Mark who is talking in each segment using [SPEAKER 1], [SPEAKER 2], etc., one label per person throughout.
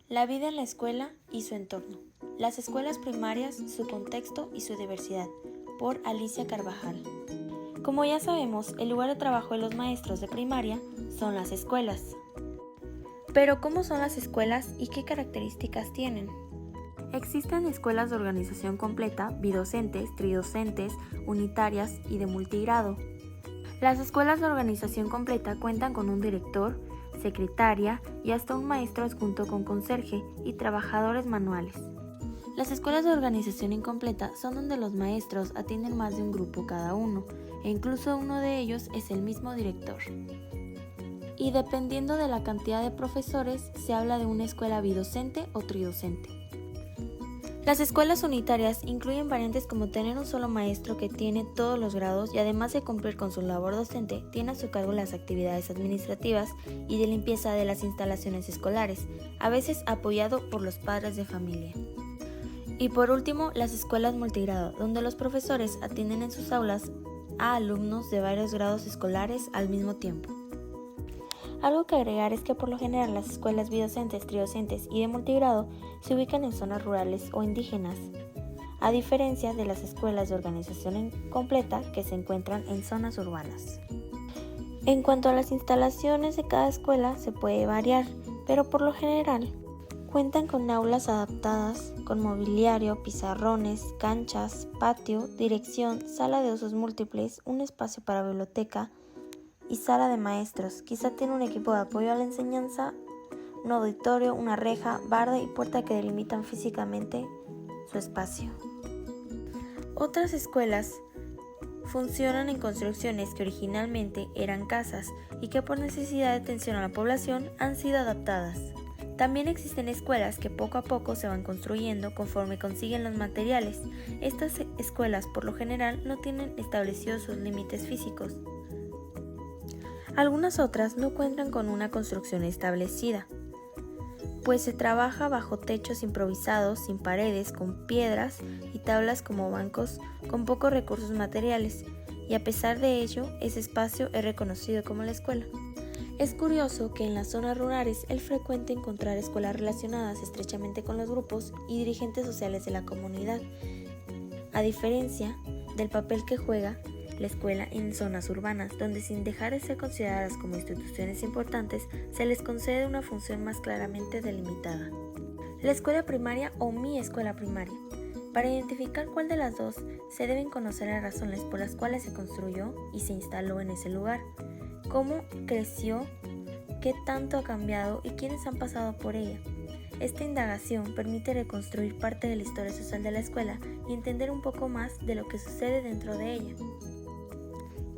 [SPEAKER 1] La vida en la escuela y su entorno. Las escuelas primarias, su contexto y su diversidad, por Alicia Carvajal. Como ya sabemos, el lugar de trabajo de los maestros de primaria son las escuelas. Pero, ¿cómo son las escuelas y qué características tienen? Existen escuelas de organización completa, bidocentes, tridocentes, unitarias y de multigrado. Las escuelas de organización completa cuentan con un director, secretaria y hasta un maestro adjunto con conserje y trabajadores manuales. Las escuelas de organización incompleta son donde los maestros atienden más de un grupo cada uno, e incluso uno de ellos es el mismo director. Y dependiendo de la cantidad de profesores, se habla de una escuela bidocente o tridocente. Las escuelas unitarias incluyen variantes como tener un solo maestro que tiene todos los grados y además de cumplir con su labor docente, tiene a su cargo las actividades administrativas y de limpieza de las instalaciones escolares, a veces apoyado por los padres de familia. Y por último, las escuelas multigrado, donde los profesores atienden en sus aulas a alumnos de varios grados escolares al mismo tiempo. Algo que agregar es que por lo general las escuelas bidocentes, tridocentes y de multigrado se ubican en zonas rurales o indígenas, a diferencia de las escuelas de organización incompleta que se encuentran en zonas urbanas. En cuanto a las instalaciones de cada escuela se puede variar, pero por lo general cuentan con aulas adaptadas, con mobiliario, pizarrones, canchas, patio, dirección, sala de usos múltiples, un espacio para biblioteca, y sala de maestros. Quizá tiene un equipo de apoyo a la enseñanza, un auditorio, una reja, barda y puerta que delimitan físicamente su espacio. Otras escuelas funcionan en construcciones que originalmente eran casas y que por necesidad de atención a la población han sido adaptadas. También existen escuelas que poco a poco se van construyendo conforme consiguen los materiales. Estas escuelas por lo general no tienen establecidos sus límites físicos. Algunas otras no cuentan con una construcción establecida, pues se trabaja bajo techos improvisados, sin paredes, con piedras y tablas como bancos, con pocos recursos materiales, y a pesar de ello, ese espacio es reconocido como la escuela. Es curioso que en las zonas rurales es frecuente encontrar escuelas relacionadas estrechamente con los grupos y dirigentes sociales de la comunidad, a diferencia del papel que juega la escuela en zonas urbanas, donde sin dejar de ser consideradas como instituciones importantes, se les concede una función más claramente delimitada. La escuela primaria o mi escuela primaria. Para identificar cuál de las dos, se deben conocer las razones por las cuales se construyó y se instaló en ese lugar, cómo creció, qué tanto ha cambiado y quiénes han pasado por ella. Esta indagación permite reconstruir parte de la historia social de la escuela y entender un poco más de lo que sucede dentro de ella.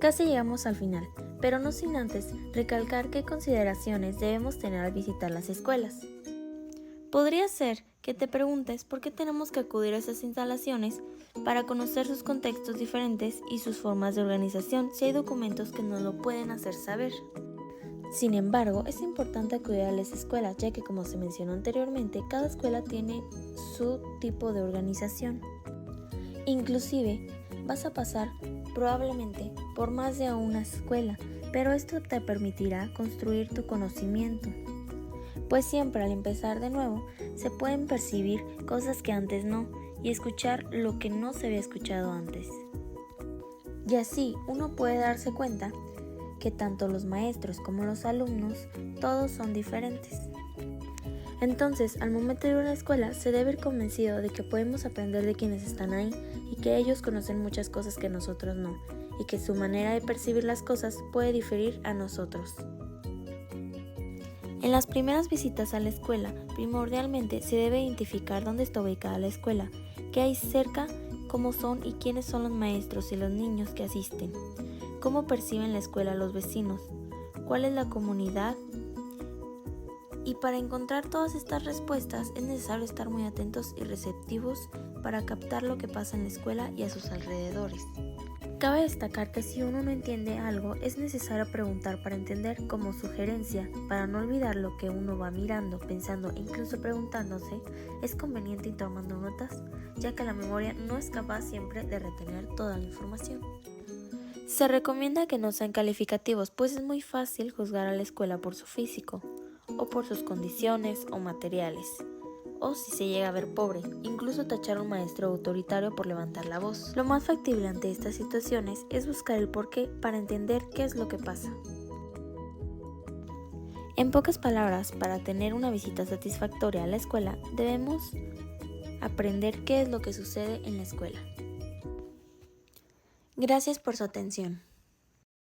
[SPEAKER 1] Casi llegamos al final, pero no sin antes recalcar qué consideraciones debemos tener al visitar las escuelas. Podría ser que te preguntes por qué tenemos que acudir a esas instalaciones para conocer sus contextos diferentes y sus formas de organización si hay documentos que nos lo pueden hacer saber. Sin embargo, es importante acudir a las escuelas ya que, como se mencionó anteriormente, cada escuela tiene su tipo de organización. Inclusive, vas a pasar probablemente por más de una escuela, pero esto te permitirá construir tu conocimiento, pues siempre al empezar de nuevo se pueden percibir cosas que antes no y escuchar lo que no se había escuchado antes. Y así uno puede darse cuenta que tanto los maestros como los alumnos todos son diferentes. Entonces, al momento de ir a la escuela, se debe ir convencido de que podemos aprender de quienes están ahí y que ellos conocen muchas cosas que nosotros no, y que su manera de percibir las cosas puede diferir a nosotros. En las primeras visitas a la escuela, primordialmente se debe identificar dónde está ubicada la escuela, qué hay cerca, cómo son y quiénes son los maestros y los niños que asisten, cómo perciben la escuela los vecinos, cuál es la comunidad. Y para encontrar todas estas respuestas es necesario estar muy atentos y receptivos para captar lo que pasa en la escuela y a sus alrededores. Cabe destacar que si uno no entiende algo, es necesario preguntar para entender, como sugerencia, para no olvidar lo que uno va mirando, pensando e incluso preguntándose. Es conveniente ir tomando notas, ya que la memoria no es capaz siempre de retener toda la información. Se recomienda que no sean calificativos, pues es muy fácil juzgar a la escuela por su físico, o por sus condiciones o materiales, o si se llega a ver pobre, incluso tachar a un maestro autoritario por levantar la voz. Lo más factible ante estas situaciones es buscar el porqué para entender qué es lo que pasa. En pocas palabras, para tener una visita satisfactoria a la escuela, debemos aprender qué es lo que sucede en la escuela. Gracias por su atención.